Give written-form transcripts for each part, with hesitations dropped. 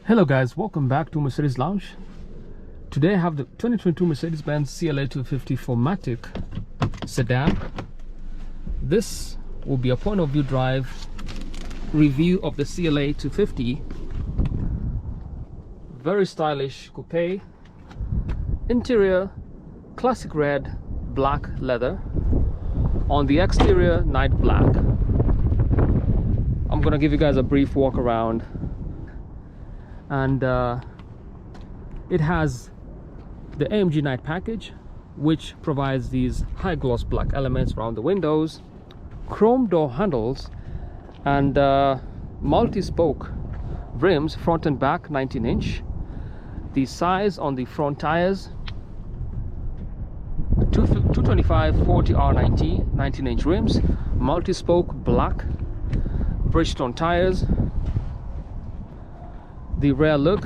Hello guys, welcome back to Mercedes Lounge. Today I have the 2022 Mercedes-Benz CLA 250 4MATIC sedan. This will be a point of view drive review of the CLA 250. Very stylish coupe. Interior classic red, black leather. On the exterior, night black. I'm gonna give you guys a brief walk around. And it has the AMG night package, which provides these high gloss black elements around the windows, chrome door handles, and multi-spoke rims, front and back, 19-inch. The size on the front tires, 225 40R90 19-inch rims, multi-spoke black Bridgestone tires. The rear look,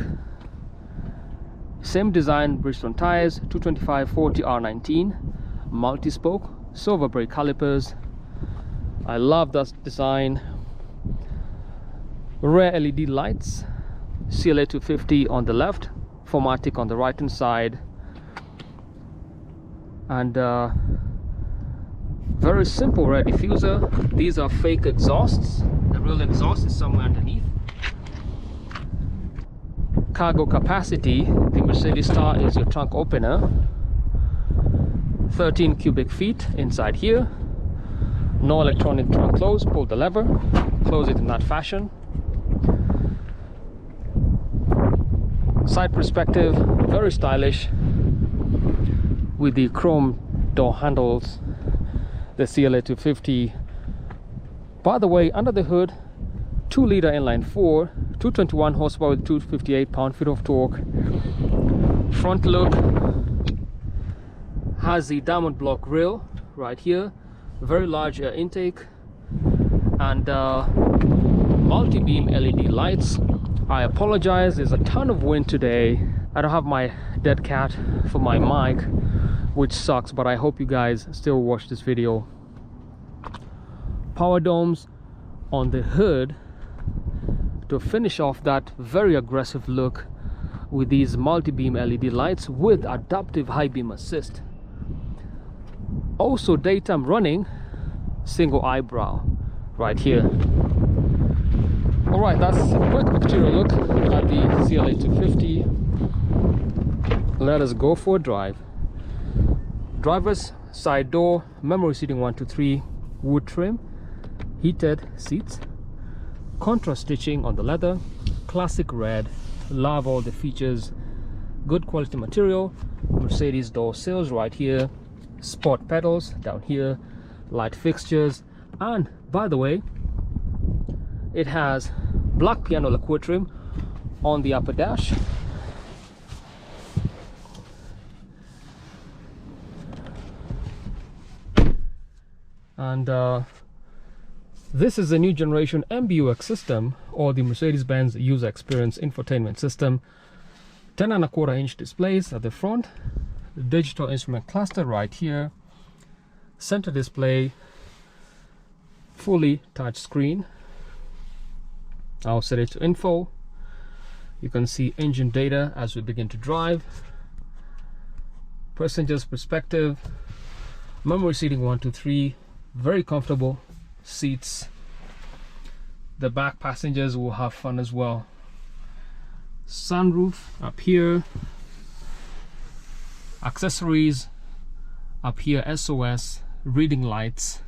same design, Bridgestone tires, 225 40R19 multi-spoke, silver brake calipers. I love that design. Rear LED lights, CLA 250 on the left, 4MATIC on the right hand side, and very simple rear diffuser. These are fake exhausts. The real exhaust is somewhere underneath. Cargo capacity, the Mercedes Star is your trunk opener. 13 cubic feet inside here. No electronic trunk close. Pull the lever, close it in that fashion. Side perspective, very stylish with the chrome door handles. The CLA 250. By the way, under the hood, 2-liter inline 4, 221 horsepower with 258 pound-feet of torque. Front look has the diamond block grille right here, very large air intake, and multi-beam LED lights. I apologize, there's a ton of wind today. I don't have my dead cat for my mic, which sucks, but I hope you guys still watch this video. Power domes on the hood to finish off that very aggressive look with these multi-beam LED lights with adaptive high beam assist. Also daytime running single eyebrow right here. Alright, that's a quick exterior look at the CLA 250. Let us go for a drive. Driver's side door, memory seating 1 to 3, wood trim, heated seats, contrast stitching on the leather, classic red. Love all the features, good quality material. Mercedes door sills right here, sport pedals down here, light fixtures, and by the way, it has black piano lacquer trim on the upper dash. And this is a new generation MBUX system, or the Mercedes-Benz User Experience Infotainment System. 10.25-inch displays at the front, the digital instrument cluster right here, center display, fully touch screen. I'll set it to info. You can see engine data as we begin to drive. Passenger's perspective, memory seating 1 to 3, very comfortable seats. The back passengers will have fun as well. Sunroof up here, accessories up here, SOS, reading lights,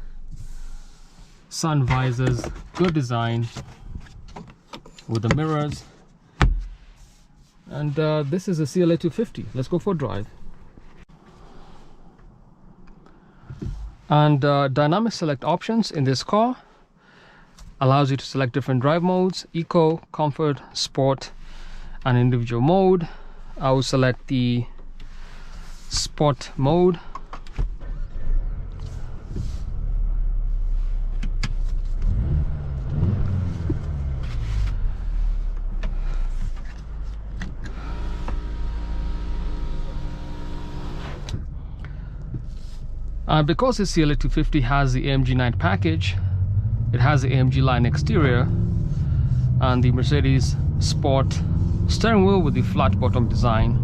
sun visors, good design with the mirrors. And this is a CLA 250. Let's go for a drive. And dynamic select options in this car allows you to select different drive modes: eco, comfort, sport, and individual mode. I will select the sport mode. Because the CLA 250 has the AMG night package, it has the AMG line exterior and the Mercedes Sport Steering wheel with the flat bottom design.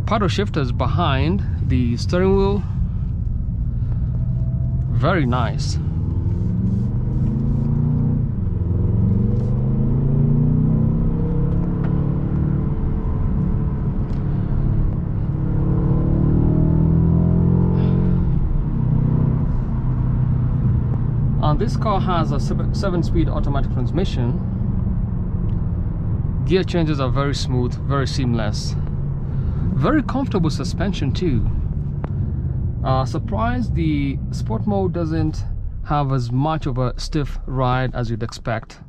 Paddle shifters behind the steering wheel. Very nice. And this car has a 7-speed automatic transmission. Gear changes are very smooth, very seamless. Very comfortable suspension too. Surprised the sport mode doesn't have as much of a stiff ride as you'd expect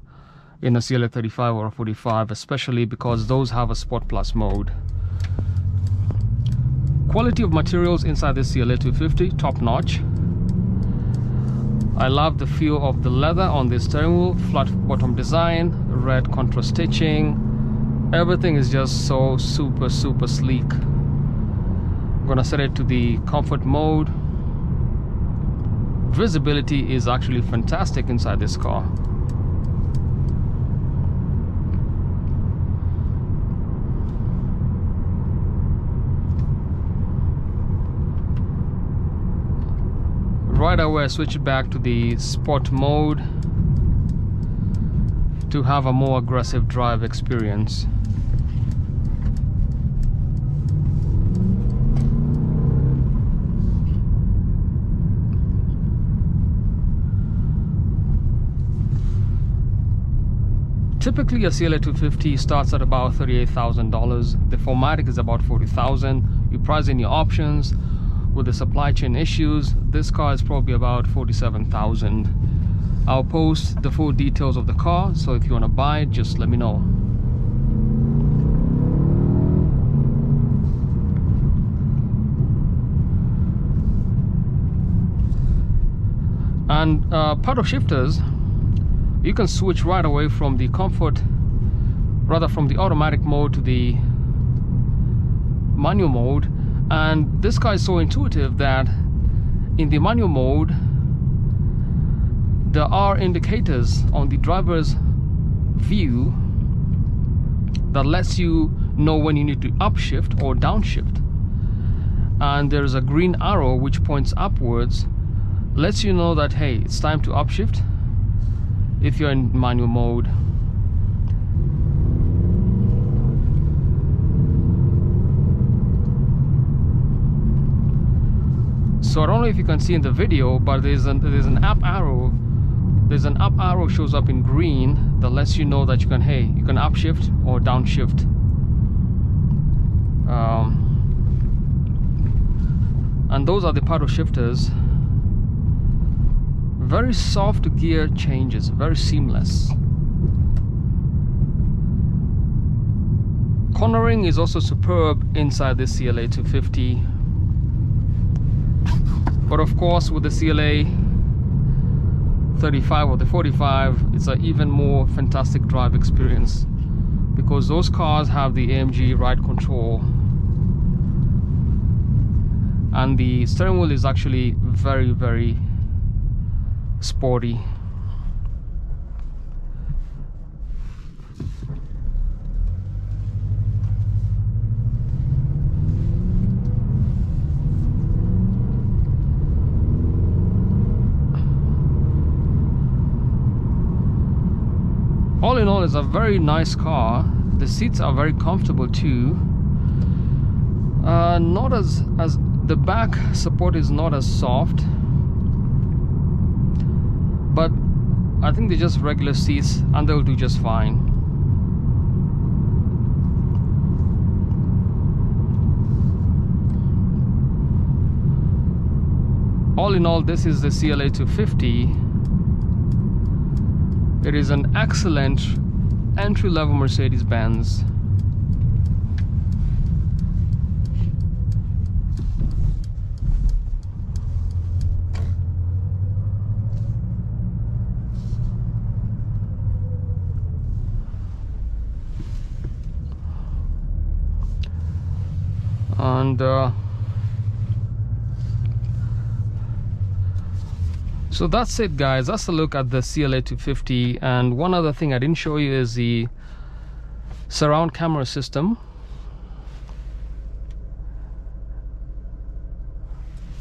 in a CLA 35 or a 45, especially because those have a Sport Plus mode. Quality of materials inside this CLA 250, top notch. I love the feel of the leather on the steering wheel, flat bottom design, red contra stitching. Everything is just so super sleek. I'm gonna set it to the comfort mode. Visibility is actually fantastic inside this car. Right away I switch it back to the sport mode to have a more aggressive drive experience. Typically a CLA 250 starts at about $38,000. The 4MATIC is about $40,000. You price in your options. With the supply chain issues, this car is probably about $47,000. I'll post the full details of the car, so if you want to buy it, just let me know. And paddle shifters, you can switch right away from the comfort, rather from the automatic mode to the manual mode. And this car is so intuitive that in the manual mode there are indicators on the driver's view that lets you know when you need to upshift or downshift. And there's a green arrow which points upwards, lets you know that hey, it's time to upshift if you're in manual mode. So I don't know if you can see in the video, but there's an up arrow. There's an up arrow shows up in green that lets you know that you can upshift or downshift. And those are the paddle shifters. Very soft gear changes, very seamless. Cornering is also superb inside this CLA 250. But of course, with the CLA 35 or the 45, it's an even more fantastic drive experience because those cars have the AMG ride control, and the steering wheel is actually very sporty. All in all, it's a very nice car. The seats are very comfortable too. Not as the back support is not as soft, but I think they're just regular seats and they'll do just fine. All in all, this is the CLA 250. It is an excellent entry-level Mercedes-Benz. And So that's it, guys. That's a look at the CLA 250. And one other thing I didn't show you is the surround camera system,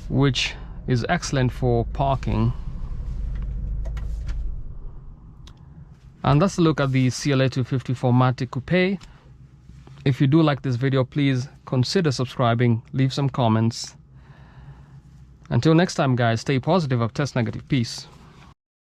which is excellent for parking. And that's a look at the CLA 250 4MATIC Coupe. If you do like this video, please consider subscribing, leave some comments. Until next time, guys, stay positive, test negative. Peace.